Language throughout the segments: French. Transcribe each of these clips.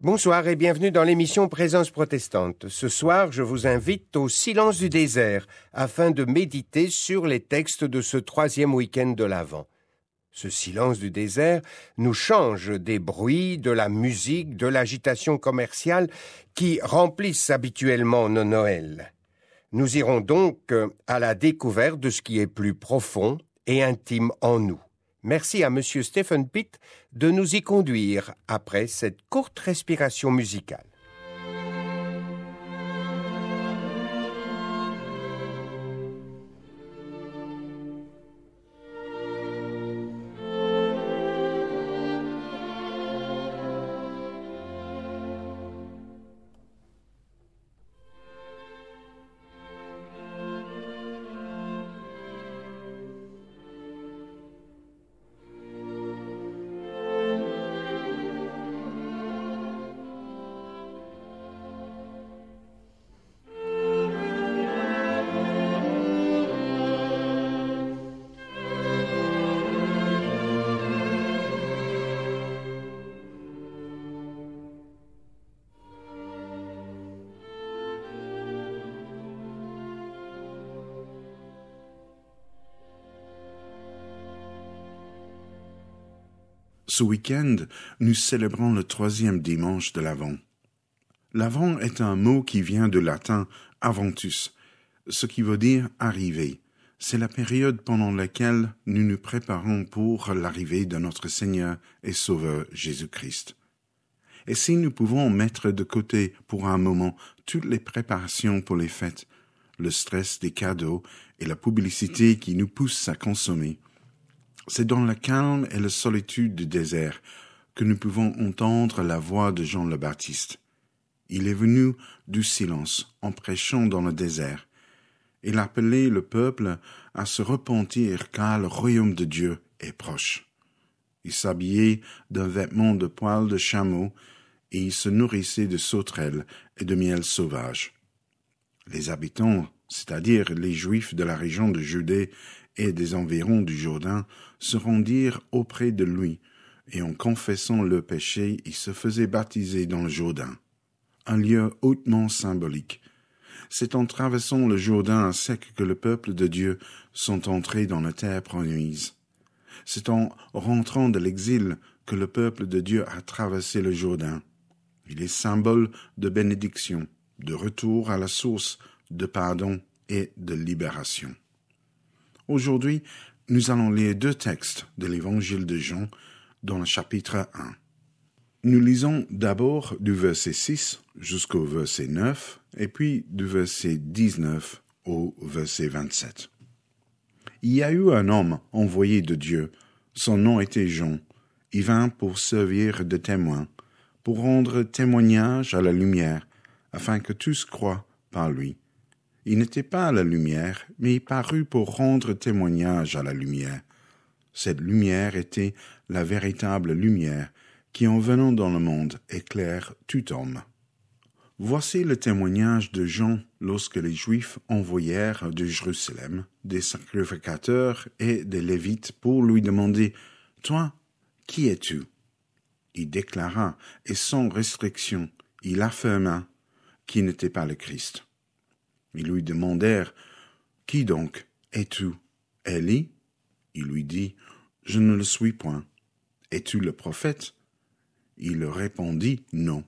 Bonsoir et bienvenue dans l'émission Présence protestante. Ce soir, je vous invite au silence du désert afin de méditer sur les textes de ce 3e week-end de l'Avent. Ce silence du désert nous change des bruits, de la musique, de l'agitation commerciale qui remplissent habituellement nos Noëls. Nous irons donc à la découverte de ce qui est plus profond et intime en nous. Merci à M. Stephen Pitt de nous y conduire après cette courte respiration musicale. Ce week-end, nous célébrons le 3e dimanche de l'Avent. L'Avent est un mot qui vient du latin aventus, ce qui veut dire arriver. C'est la période pendant laquelle nous nous préparons pour l'arrivée de notre Seigneur et Sauveur Jésus-Christ. Et si nous pouvons mettre de côté pour un moment toutes les préparations pour les fêtes, le stress des cadeaux et la publicité qui nous pousse à consommer, c'est dans le calme et la solitude du désert que nous pouvons entendre la voix de Jean le Baptiste. Il est venu du silence en prêchant dans le désert. Il appelait le peuple à se repentir car le royaume de Dieu est proche. Il s'habillait d'un vêtement de poil de chameau et il se nourrissait de sauterelles et de miel sauvage. Les habitants, c'est-à-dire les Juifs de la région de Judée et des environs du Jourdain, se rendirent auprès de lui, et en confessant leurs péchés, ils se faisaient baptiser dans le Jourdain. Un lieu hautement symbolique. C'est en traversant le Jourdain à sec que le peuple de Dieu sont entrés dans la terre promise. C'est en rentrant de l'exil que le peuple de Dieu a traversé le Jourdain. Il est symbole de bénédiction, de retour à la source, de pardon et de libération. Aujourd'hui, nous allons lire 2 textes de l'Évangile de Jean dans le chapitre 1. Nous lisons d'abord du verset 6 jusqu'au verset 9 et puis du verset 19 au verset 27. Il y a eu un homme envoyé de Dieu, son nom était Jean. Il vint pour servir de témoin, pour rendre témoignage à la lumière, afin que tous croient par lui. Il n'était pas à la lumière, mais il parut pour rendre témoignage à la lumière. Cette lumière était la véritable lumière qui, en venant dans le monde, éclaire tout homme. Voici le témoignage de Jean lorsque les Juifs envoyèrent de Jérusalem des sacrificateurs et des Lévites pour lui demander « Toi, qui es-tu » Il déclara, et sans restriction, il affirma qu'il n'était pas le Christ. Ils lui demandèrent « Qui donc es-tu, Élie » Il lui dit « Je ne le suis point. Es-tu le prophète » Il leur répondit « Non. »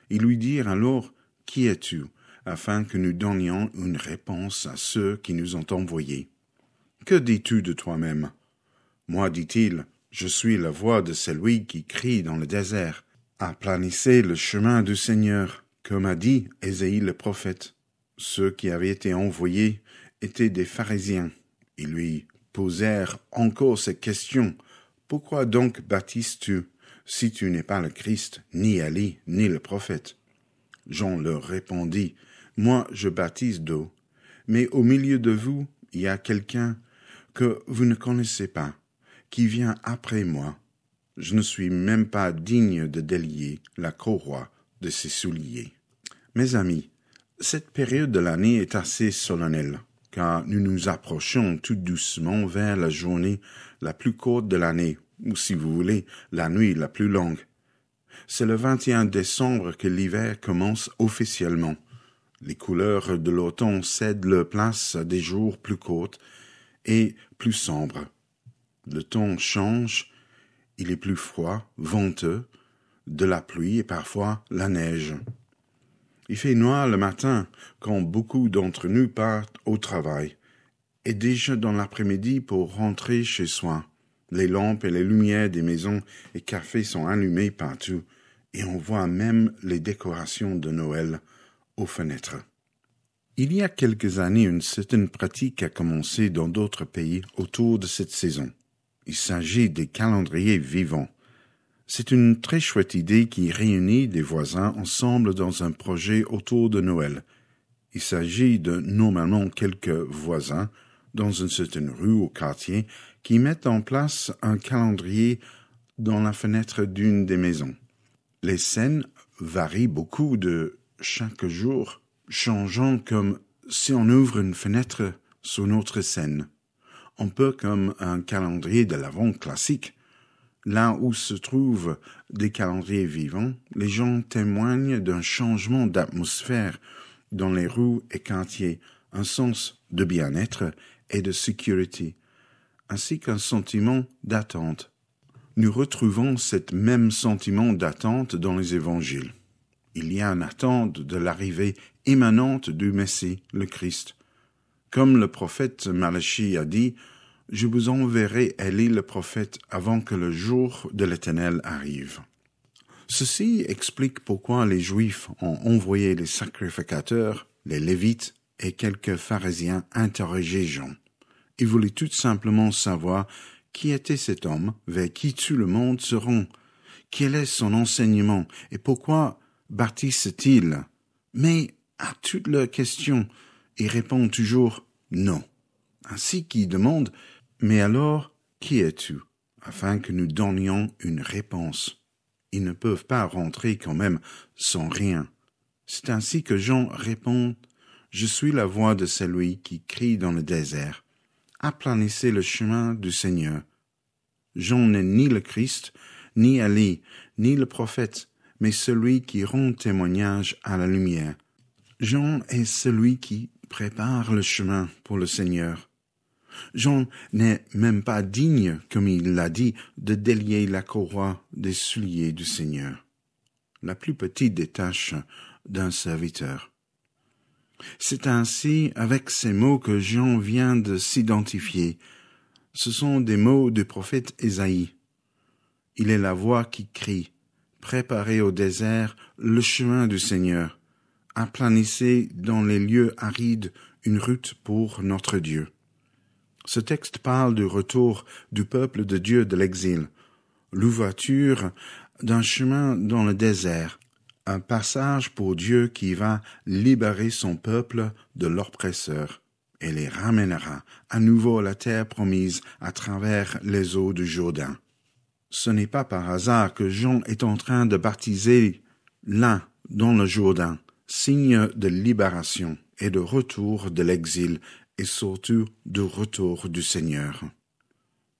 Ils lui dirent alors « Qui es-tu » afin que nous donnions une réponse à ceux qui nous ont envoyés. « Que dis-tu de toi-même » Moi, dit-il, je suis la voix de celui qui crie dans le désert. Aplanissez le chemin du Seigneur, comme a dit Ésaïe le prophète. Ceux qui avaient été envoyés étaient des pharisiens. Ils lui posèrent encore cette question. « Pourquoi donc baptises-tu, si tu n'es pas le Christ, ni Élie, ni le prophète ?» Jean leur répondit, « Moi je baptise d'eau, mais au milieu de vous, il y a quelqu'un que vous ne connaissez pas, qui vient après moi. Je ne suis même pas digne de délier la courroie de ses souliers. » Mes amis, cette période de l'année est assez solennelle, car nous nous approchons tout doucement vers la journée la plus courte de l'année, ou si vous voulez, la nuit la plus longue. C'est le 21 décembre que l'hiver commence officiellement. Les couleurs de l'automne cèdent leur place à des jours plus courts et plus sombres. Le temps change, il est plus froid, venteux, de la pluie et parfois la neige. Il fait noir le matin quand beaucoup d'entre nous partent au travail, et déjà dans l'après-midi pour rentrer chez soi. Les lampes et les lumières des maisons et cafés sont allumées partout, et on voit même les décorations de Noël aux fenêtres. Il y a quelques années, une certaine pratique a commencé dans d'autres pays autour de cette saison. Il s'agit des calendriers vivants. C'est une très chouette idée qui réunit des voisins ensemble dans un projet autour de Noël. Il s'agit de normalement quelques voisins dans une certaine rue ou quartier qui mettent en place un calendrier dans la fenêtre d'une des maisons. Les scènes varient beaucoup de chaque jour, changeant comme si on ouvre une fenêtre sur notre scène. Un peu comme un calendrier de l'Avent classique. Là où se trouvent des calendriers vivants, les gens témoignent d'un changement d'atmosphère dans les rues et quartiers, un sens de bien-être et de sécurité, ainsi qu'un sentiment d'attente. Nous retrouvons ce même sentiment d'attente dans les évangiles. Il y a une attente de l'arrivée immanente du Messie, le Christ. Comme le prophète Malachie a dit, « Je vous enverrai Élie le prophète avant que le jour de l'Éternel arrive. » Ceci explique pourquoi les Juifs ont envoyé les sacrificateurs, les Lévites et quelques pharisiens interroger Jean. Ils voulaient tout simplement savoir qui était cet homme vers qui tout le monde se rend, quel est son enseignement et pourquoi baptise-t-il. Mais à toutes leurs questions, ils répondent toujours non. Ainsi qu'ils demandent « Mais alors, qui es-tu » afin que nous donnions une réponse. Ils ne peuvent pas rentrer quand même sans rien. C'est ainsi que Jean répond « Je suis la voix de celui qui crie dans le désert. Aplanissez le chemin du Seigneur. » Jean n'est ni le Christ, ni Élie, ni le prophète, mais celui qui rend témoignage à la lumière. Jean est celui qui prépare le chemin pour le Seigneur. Jean n'est même pas digne, comme il l'a dit, de délier la courroie des souliers du Seigneur. La plus petite des tâches d'un serviteur. C'est ainsi avec ces mots que Jean vient de s'identifier. Ce sont des mots du prophète Ésaïe. Il est la voix qui crie, « Préparez au désert le chemin du Seigneur. Aplanissez dans les lieux arides une route pour notre Dieu. » Ce texte parle du retour du peuple de Dieu de l'exil, l'ouverture d'un chemin dans le désert, un passage pour Dieu qui va libérer son peuple de l'oppresseur et les ramènera à nouveau à la terre promise à travers les eaux du Jourdain. Ce n'est pas par hasard que Jean est en train de baptiser là, dans le Jourdain, signe de libération et de retour de l'exil et surtout de retour du Seigneur.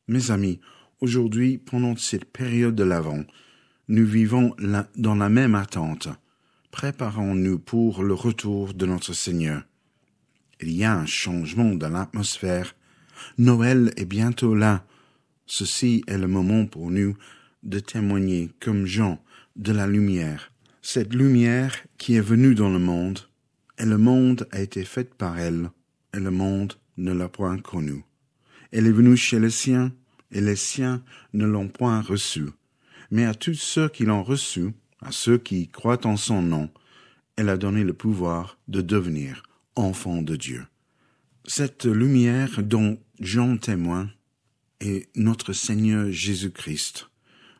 Mes amis, aujourd'hui, pendant cette période de l'Avent, nous vivons dans la même attente. Préparons-nous pour le retour de notre Seigneur. Il y a un changement dans l'atmosphère. Noël est bientôt là. Ceci est le moment pour nous de témoigner, comme Jean, de la lumière. Cette lumière qui est venue dans le monde, et le monde a été fait par elle, et le monde ne l'a point connue. Elle est venue chez les siens, et les siens ne l'ont point reçue. Mais à tous ceux qui l'ont reçue, à ceux qui croient en son nom, elle a donné le pouvoir de devenir enfants de Dieu. Cette lumière dont Jean témoigne est notre Seigneur Jésus-Christ,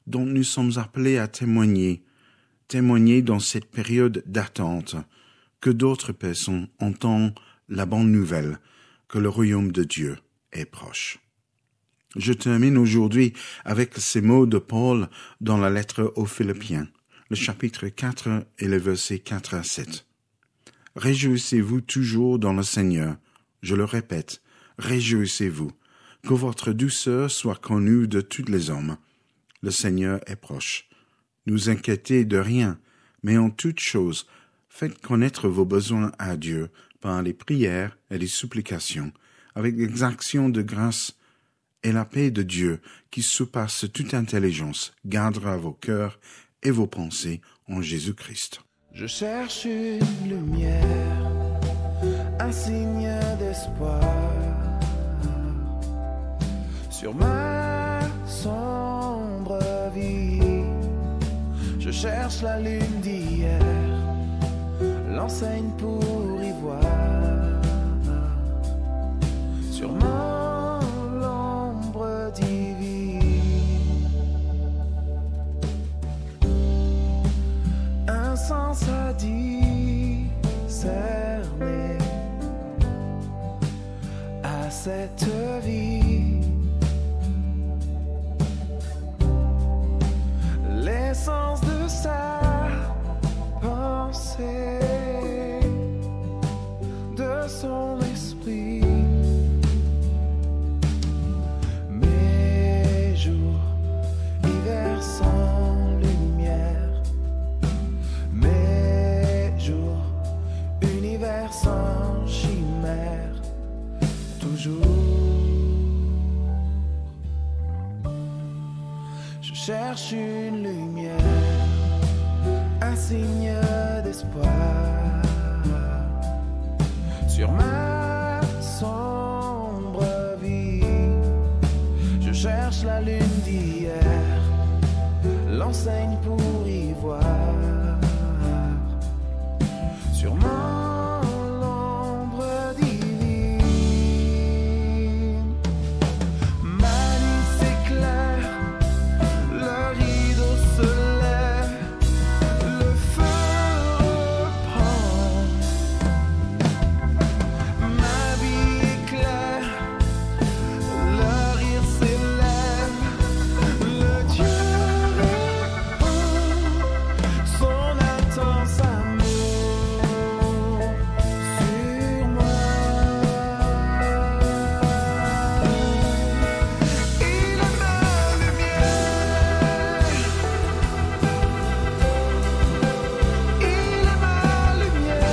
dont nous sommes appelés à témoigner dans cette période d'attente, que d'autres personnes entendent la bonne nouvelle, que le royaume de Dieu est proche. Je termine aujourd'hui avec ces mots de Paul dans la lettre aux Philippiens, le chapitre 4 et les versets 4 à 7. « Réjouissez-vous toujours dans le Seigneur. Je le répète, réjouissez-vous. Que votre douceur soit connue de tous les hommes. Le Seigneur est proche. nous inquiétez de rien, mais en toute chose, faites connaître vos besoins à Dieu par les prières et les supplications, avec des actions de grâce, et la paix de Dieu, qui surpasse toute intelligence, gardera vos cœurs et vos pensées en Jésus-Christ. Je cherche une lumière, un signe d'espoir sur ma sombre vie. Je cherche la lune d'hier, l'enseigne pour y voir sur l'ombre divine un sens à discerner à cette vie, l'essence de sa pensée, de son esprit. Mes jours, hiver sans lumière, mes jours, univers sans chimère, toujours. Je cherche une lumière, un signe d'espoir sur ma sombre vie. Je cherche la lune d'hier, l'enseigne pour y voir sur l'ombre divine. Ma nuit s'éclaire, le rideau se lève, le feu reprend. Ma vie éclaire, le rire s'élève, le Dieu répond son intense amour sur moi. Il est ma lumière, il est ma lumière,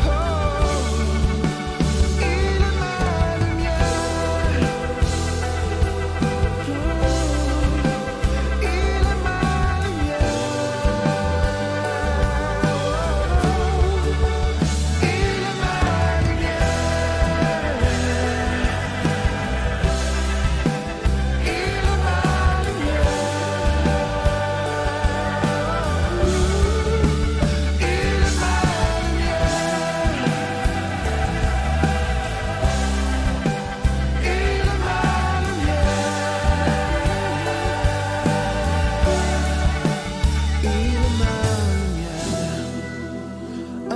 oh, il est ma lumière, il est ma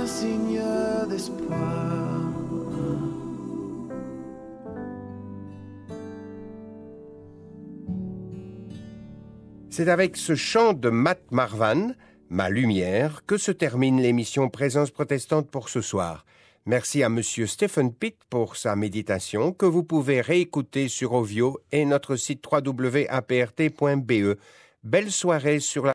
un signe d'espoir. C'est avec ce chant de Matt Marvan, Ma lumière, que se termine l'émission Présence protestante pour ce soir. Merci à Monsieur Stephen Pitt pour sa méditation que vous pouvez réécouter sur Ovio et notre site www.aprt.be. Belle soirée sur la